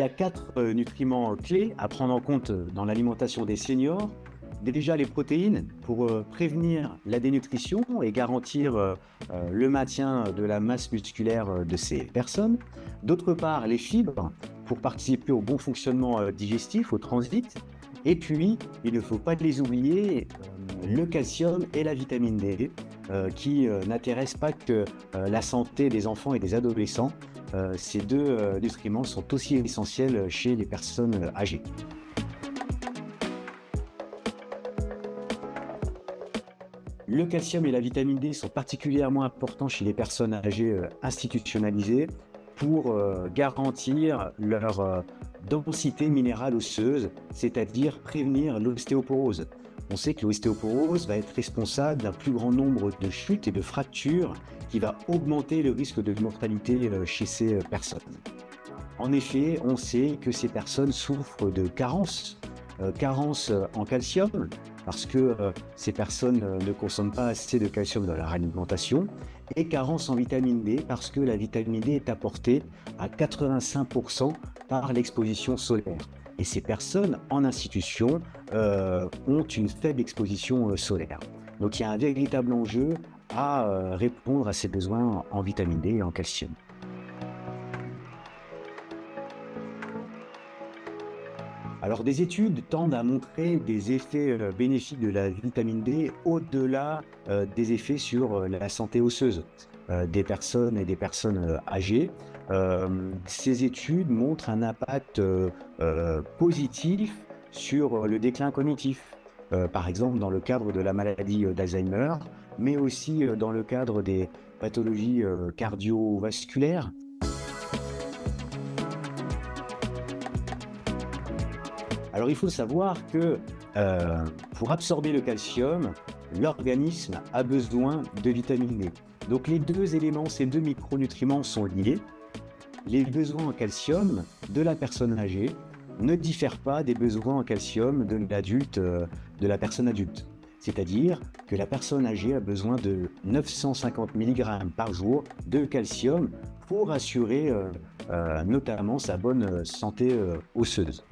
a 4 nutriments clés à prendre en compte dans l'alimentation des seniors. Déjà les protéines pour prévenir la dénutrition et garantir le maintien de la masse musculaire de ces personnes. D'autre part, les fibres pour participer au bon fonctionnement digestif, au transit. Et puis, il ne faut pas les oublier, le calcium et la vitamine D qui n'intéressent pas que la santé des enfants et des adolescents. Ces deux nutriments sont aussi essentiels chez les personnes âgées. Le calcium et la vitamine D sont particulièrement importants chez les personnes âgées institutionnalisées pour garantir leur densité minérale osseuse, c'est-à-dire prévenir l'ostéoporose. On sait que l'ostéoporose va être responsable d'un plus grand nombre de chutes et de fractures qui va augmenter le risque de mortalité chez ces personnes. En effet, on sait que ces personnes souffrent de carence en calcium, parce que ces personnes ne consomment pas assez de calcium dans leur alimentation, et carence en vitamine D, parce que la vitamine D est apportée à 85% par l'exposition solaire. Et ces personnes en institution ont une faible exposition solaire. Donc il y a un véritable enjeu à répondre à ces besoins en vitamine D et en calcium. Alors des études tendent à montrer des effets bénéfiques de la vitamine D au-delà des effets sur la santé osseuse des personnes et des personnes âgées. Ces études montrent un impact positif sur le déclin cognitif, par exemple dans le cadre de la maladie d'Alzheimer, mais aussi dans le cadre des pathologies cardiovasculaires. Alors il faut savoir que pour absorber le calcium, l'organisme a besoin de vitamine D. Donc les deux éléments, ces deux micronutriments sont liés. Les besoins en calcium de la personne âgée ne diffèrent pas des besoins en calcium de la personne adulte. C'est-à-dire que la personne âgée a besoin de 950 mg par jour de calcium pour assurer notamment sa bonne santé osseuse.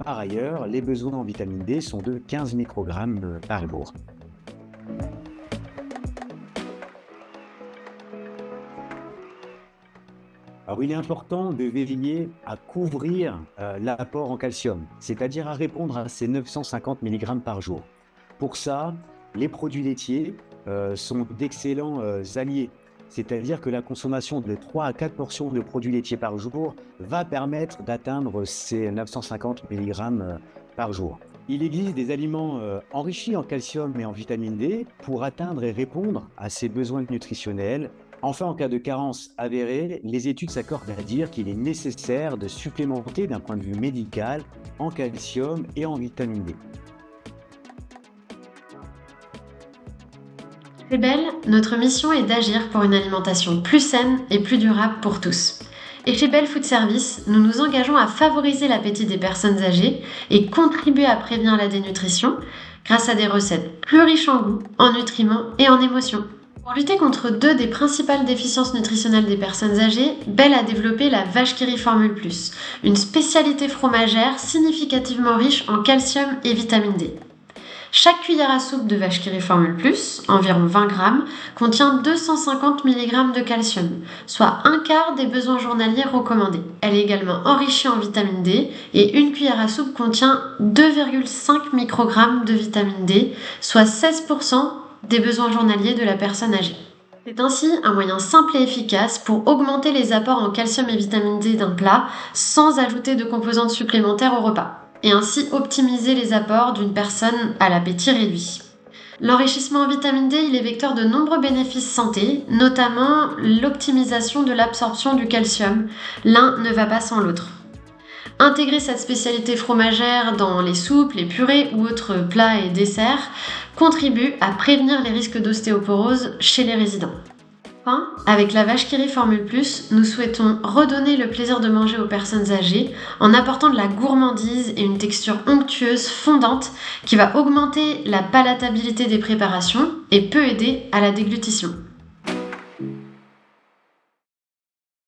Par ailleurs, les besoins en vitamine D sont de 15 microgrammes par jour. Alors, il est important de veiller à couvrir l'apport en calcium, c'est-à-dire à répondre à ces 950 mg par jour. Pour ça, les produits laitiers sont d'excellents alliés. C'est-à-dire que la consommation de 3 à 4 portions de produits laitiers par jour va permettre d'atteindre ces 950 mg par jour. Il existe des aliments enrichis en calcium et en vitamine D pour atteindre et répondre à ces besoins nutritionnels. Enfin, en cas de carence avérée, les études s'accordent à dire qu'il est nécessaire de supplémenter d'un point de vue médical en calcium et en vitamine D. Chez Bell, notre mission est d'agir pour une alimentation plus saine et plus durable pour tous. Et chez Bell Food Service, nous nous engageons à favoriser l'appétit des personnes âgées et contribuer à prévenir la dénutrition grâce à des recettes plus riches en goût, en nutriments et en émotions. Pour lutter contre deux des principales déficiences nutritionnelles des personnes âgées, Bell a développé la vache qui rit Formule Plus, une spécialité fromagère significativement riche en calcium et vitamine D. Chaque cuillère à soupe de vache qui rit Formule Plus, environ 20 grammes, contient 250 mg de calcium, soit un quart des besoins journaliers recommandés. Elle est également enrichie en vitamine D et une cuillère à soupe contient 2,5 microgrammes de vitamine D, soit 16% des besoins journaliers de la personne âgée. C'est ainsi un moyen simple et efficace pour augmenter les apports en calcium et vitamine D d'un plat sans ajouter de composantes supplémentaires au repas, et ainsi optimiser les apports d'une personne à l'appétit réduit. L'enrichissement en vitamine D, il est vecteur de nombreux bénéfices santé, notamment l'optimisation de l'absorption du calcium. L'un ne va pas sans l'autre. Intégrer cette spécialité fromagère dans les soupes, les purées ou autres plats et desserts contribue à prévenir les risques d'ostéoporose chez les résidents. Enfin, avec la vache qui rit Formule Plus, nous souhaitons redonner le plaisir de manger aux personnes âgées en apportant de la gourmandise et une texture onctueuse, fondante, qui va augmenter la palatabilité des préparations et peut aider à la déglutition.